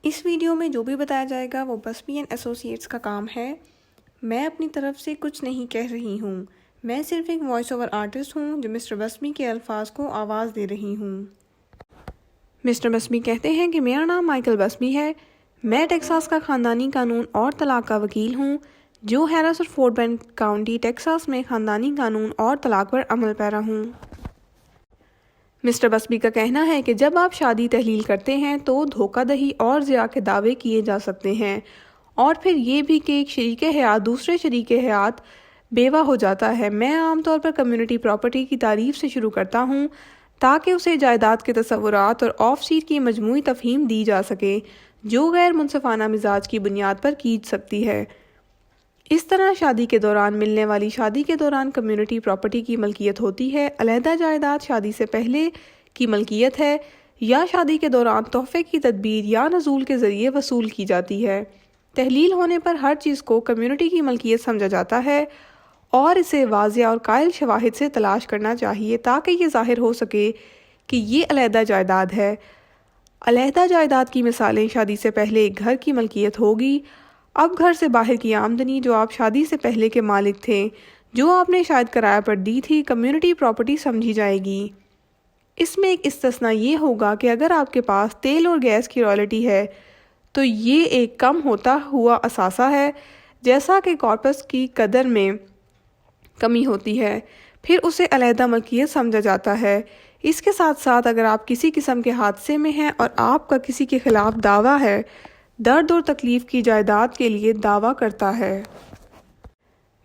اس video میں جو بھی بتایا جائے گا وہ بسمی اینڈ ایسوسیٹس کا کام ہے۔ میں اپنی طرف سے کچھ نہیں کہہ رہی ہوں، میں صرف ایک وائس اوور آرٹسٹ ہوں جو مسٹر بسمی کے الفاظ کو آواز دے رہی ہوں۔ مسٹر بسمی کہتے ہیں کہ میرا نام مائیکل بسمی ہے، میں ٹیکساس کا خاندانی قانون اور طلاق کا وکیل ہوں جو ہیرس اور فورٹ بینڈ کاؤنٹی ٹیکساس میں خاندانی قانون اور طلاق پر عمل پیرا ہوں۔ مسٹر بسمی کا کہنا ہے کہ جب آپ شادی تحلیل کرتے ہیں تو دھوکہ دہی اور زیا کے دعوے کیے جا سکتے ہیں، اور پھر یہ بھی کہ ایک شریک حیات دوسرے شریک حیات بیوہ ہو جاتا ہے۔ میں عام طور پر کمیونٹی پراپرٹی کی تعریف سے شروع کرتا ہوں تاکہ اسے جائیداد کے تصورات اور آف سیٹ کی مجموعی تفہیم دی جا سکے جو غیر منصفانہ مزاج کی بنیاد پر کی سکتی ہے۔ اس طرح شادی کے دوران ملنے والی شادی کے دوران کمیونٹی پراپرٹی کی ملکیت ہوتی ہے، علیحدہ جائیداد شادی سے پہلے کی ملکیت ہے یا شادی کے دوران تحفے کی تدبیر یا نزول کے ذریعے وصول کی جاتی ہے۔ تحلیل ہونے پر ہر چیز کو کمیونٹی کی ملکیت سمجھا جاتا ہے اور اسے واضح اور قائل شواہد سے تلاش کرنا چاہیے تاکہ یہ ظاہر ہو سکے کہ یہ علیحدہ جائیداد ہے۔ علیحدہ جائیداد کی مثالیں شادی سے پہلے ایک گھر کی ملکیت ہوگی، اب گھر سے باہر کی آمدنی جو آپ شادی سے پہلے کے مالک تھے جو آپ نے شاید کرایہ پر دی تھی کمیونٹی پراپرٹی سمجھی جائے گی۔ اس میں ایک استثناء یہ ہوگا کہ اگر آپ کے پاس تیل اور گیس کی رائلٹی ہے تو یہ ایک کم ہوتا ہوا اثاثہ ہے، جیسا کہ کارپس کی قدر میں کمی ہوتی ہے، پھر اسے علیحدہ ملکیت سمجھا جاتا ہے۔ اس کے ساتھ ساتھ اگر آپ کسی قسم کے حادثے میں ہیں اور آپ کا کسی کے خلاف دعویٰ ہے، درد اور تکلیف کی جائیداد کے لیے دعویٰ کرتا ہے۔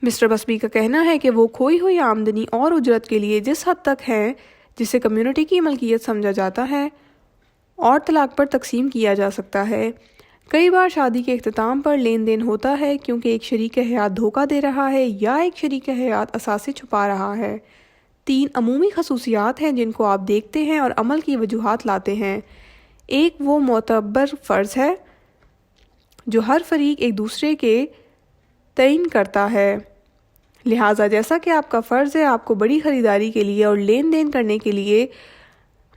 مسٹر بسمی کا کہنا ہے کہ وہ کھوئی ہوئی آمدنی اور اجرت کے لیے جس حد تک ہے جسے کمیونٹی کی ملکیت سمجھا جاتا ہے اور طلاق پر تقسیم کیا جا سکتا ہے۔ کئی بار شادی کے اختتام پر لین دین ہوتا ہے کیونکہ ایک شریک حیات دھوکہ دے رہا ہے یا ایک شریک حیات اثاثے چھپا رہا ہے۔ 3 عمومی خصوصیات ہیں جن کو آپ دیکھتے ہیں اور عمل کی وجوہات لاتے ہیں۔ ایک وہ معتبر فرض ہے جو ہر فریق ایک دوسرے کے تعین کرتا ہے، لہٰذا جیسا کہ آپ کا فرض ہے آپ کو بڑی خریداری کے لیے اور لین دین کرنے کے لیے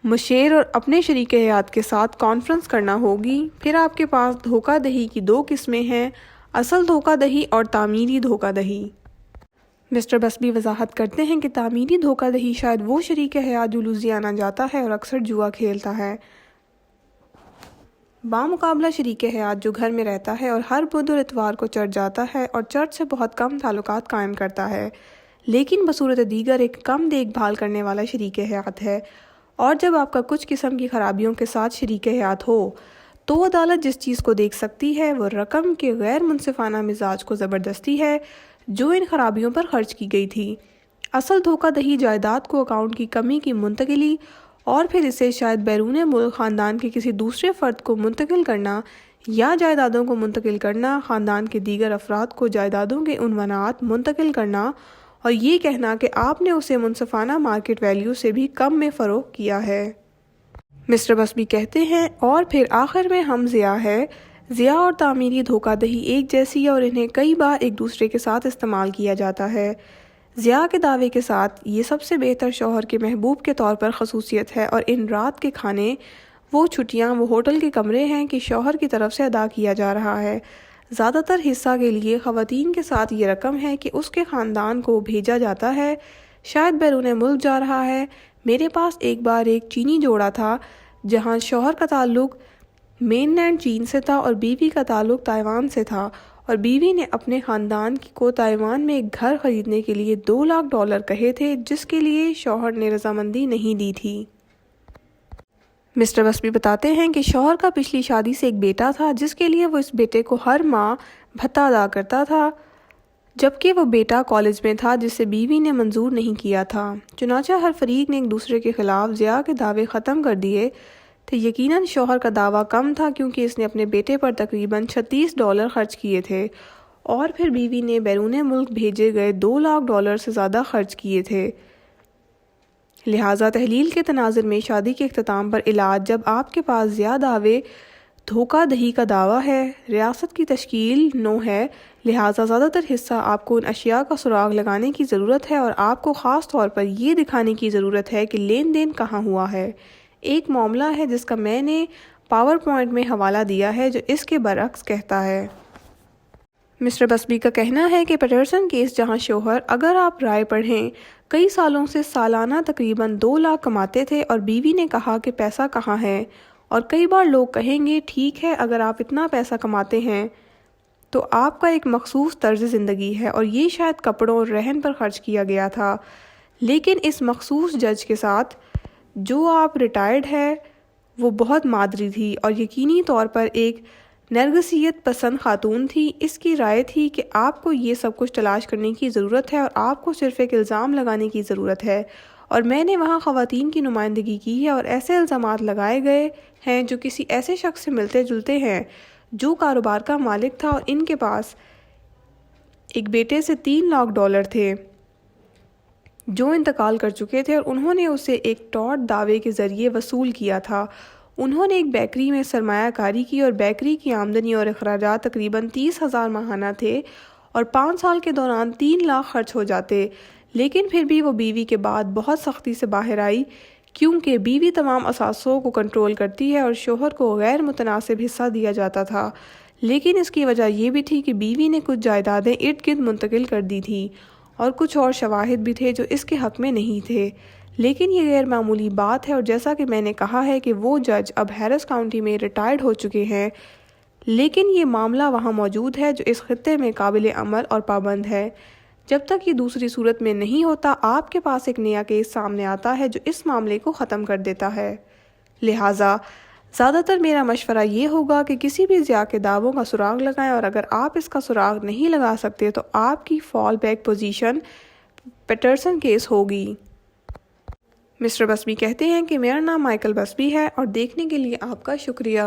مشیر اور اپنے شریک حیات کے ساتھ کانفرنس کرنا ہوگی۔ پھر آپ کے پاس دھوکہ دہی کی 2 قسمیں ہیں، اصل دھوکہ دہی اور تعمیری دھوکہ دہی۔ مسٹر بسمی وضاحت کرتے ہیں کہ تعمیری دھوکہ دہی شاید وہ شریک حیات جو لوزیانہ جاتا ہے اور اکثر جوا کھیلتا ہے، بامقابلہ شریک حیات جو گھر میں رہتا ہے اور ہر بدھ اور اتوار کو چرچ جاتا ہے اور چرچ سے بہت کم تعلقات قائم کرتا ہے، لیکن بصورت دیگر ایک کم دیکھ بھال کرنے والا شریک حیات ہے۔ اور جب آپ کا کچھ قسم کی خرابیوں کے ساتھ شریک حیات ہو تو عدالت جس چیز کو دیکھ سکتی ہے وہ رقم کے غیر منصفانہ مزاج کو زبردستی ہے جو ان خرابیوں پر خرچ کی گئی تھی۔ اصل دھوکہ دہی جائیداد کو اکاؤنٹ کی کمی کی منتقلی اور پھر اسے شاید بیرون ملک خاندان کے کسی دوسرے فرد کو منتقل کرنا یا جائیدادوں کو منتقل کرنا، خاندان کے دیگر افراد کو جائیدادوں کے عنوانات منتقل کرنا اور یہ کہنا کہ آپ نے اسے منصفانہ مارکیٹ ویلیو سے بھی کم میں فروخت کیا ہے۔ مسٹر بسمی کہتے ہیں اور پھر آخر میں ہم زیا ہے۔ زیا اور تعمیری دھوکہ دہی ایک جیسی ہے اور انہیں کئی بار ایک دوسرے کے ساتھ استعمال کیا جاتا ہے۔ زیا کے دعوے کے ساتھ یہ سب سے بہتر شوہر کے محبوب کے طور پر خصوصیت ہے اور ان رات کے کھانے، وہ چھٹیاں، وہ ہوٹل کے کمرے ہیں کہ شوہر کی طرف سے ادا کیا جا رہا ہے۔ زیادہ تر حصہ کے لیے خواتین کے ساتھ یہ رقم ہے کہ اس کے خاندان کو بھیجا جاتا ہے، شاید بیرون ملک جا رہا ہے۔ میرے پاس ایک بار ایک چینی جوڑا تھا جہاں شوہر کا تعلق مین لینڈ چین سے تھا اور بیوی کا تعلق تائیوان سے تھا، اور بیوی نے اپنے خاندان کو تائیوان میں ایک گھر خریدنے کے لیے $2 لاکھ کہے تھے جس کے لیے شوہر نے رضامندی نہیں دی تھی۔ مسٹر بسمی بتاتے ہیں کہ شوہر کا پچھلی شادی سے ایک بیٹا تھا جس کے لیے وہ اس بیٹے کو ہر ماہ بھتہ ادا کرتا تھا، جبکہ وہ بیٹا کالج میں تھا جسے بیوی نے منظور نہیں کیا تھا۔ چنانچہ ہر فریق نے ایک دوسرے کے خلاف زیا کے دعوے ختم کر دیے تھے۔ یقیناً شوہر کا دعویٰ کم تھا کیونکہ اس نے اپنے بیٹے پر تقریباً $36 خرچ کیے تھے، اور پھر بیوی نے بیرون ملک بھیجے گئے $2 لاکھ سے زیادہ خرچ کیے تھے۔ لہٰذا تحلیل کے تناظر میں شادی کے اختتام پر علاج، جب آپ کے پاس زیا دعوے دھوکہ دہی کا دعویٰ ہے، ریاست کی تشکیل 9 ہے، لہٰذا زیادہ تر حصہ آپ کو ان اشیاء کا سراغ لگانے کی ضرورت ہے اور آپ کو خاص طور پر یہ دکھانے کی ضرورت ہے کہ لین دین کہاں ہوا ہے۔ ایک معاملہ ہے جس کا میں نے پاور پوائنٹ میں حوالہ دیا ہے جو اس کے برعکس کہتا ہے۔ مسٹر بسبی کا کہنا ہے کہ پیٹرسن کیس جہاں شوہر، اگر آپ رائے پڑھیں، کئی سالوں سے سالانہ تقریباً 2 لاکھ کماتے تھے اور بیوی نے کہا کہ پیسہ کہاں ہے، اور کئی بار لوگ کہیں گے ٹھیک ہے اگر آپ اتنا پیسہ کماتے ہیں تو آپ کا ایک مخصوص طرز زندگی ہے اور یہ شاید کپڑوں اور رہن پر خرچ کیا گیا تھا، لیکن اس مخصوص جج کے ساتھ جو آپ ریٹائرڈ ہے وہ بہت مادری تھی اور یقینی طور پر ایک نرگسیت پسند خاتون تھی۔ اس کی رائے تھی کہ آپ کو یہ سب کچھ تلاش کرنے کی ضرورت ہے اور آپ کو صرف ایک الزام لگانے کی ضرورت ہے، اور میں نے وہاں خواتین کی نمائندگی کی ہے اور ایسے الزامات لگائے گئے ہیں جو کسی ایسے شخص سے ملتے جلتے ہیں جو کاروبار کا مالک تھا اور ان کے پاس ایک بیٹے سے $3 لاکھ تھے جو انتقال کر چکے تھے اور انہوں نے اسے ایک ٹاٹ دعوے کے ذریعے وصول کیا تھا۔ انہوں نے ایک بیکری میں سرمایہ کاری کی اور بیکری کی آمدنی اور اخراجات تقریباً 30,000 ماہانہ تھے اور 5 سال کے دوران 3 لاکھ خرچ ہو جاتے، لیکن پھر بھی وہ بیوی کے بعد بہت سختی سے باہر آئی کیونکہ بیوی تمام اثاثوں کو کنٹرول کرتی ہے اور شوہر کو غیر متناسب حصہ دیا جاتا تھا، لیکن اس کی وجہ یہ بھی تھی کہ بیوی نے کچھ جائیدادیں ارد گرد منتقل کر دی تھیں اور کچھ اور شواہد بھی تھے جو اس کے حق میں نہیں تھے، لیکن یہ غیر معمولی بات ہے اور جیسا کہ میں نے کہا ہے کہ وہ جج اب ہیرس کاؤنٹی میں ریٹائرڈ ہو چکے ہیں، لیکن یہ معاملہ وہاں موجود ہے جو اس خطے میں قابل عمل اور پابند ہے۔ جب تک یہ دوسری صورت میں نہیں ہوتا آپ کے پاس ایک نیا کیس سامنے آتا ہے جو اس معاملے کو ختم کر دیتا ہے۔ لہٰذا زیادہ تر میرا مشورہ یہ ہوگا کہ کسی بھی ضیاء کے دعووں کا سراغ لگائیں، اور اگر آپ اس کا سراغ نہیں لگا سکتے تو آپ کی fall back position Peterson case ہوگی۔ مسٹر بسبی کہتے ہیں کہ میرا نام مائیکل بسبی ہے اور دیکھنے کے لیے آپ کا شکریہ۔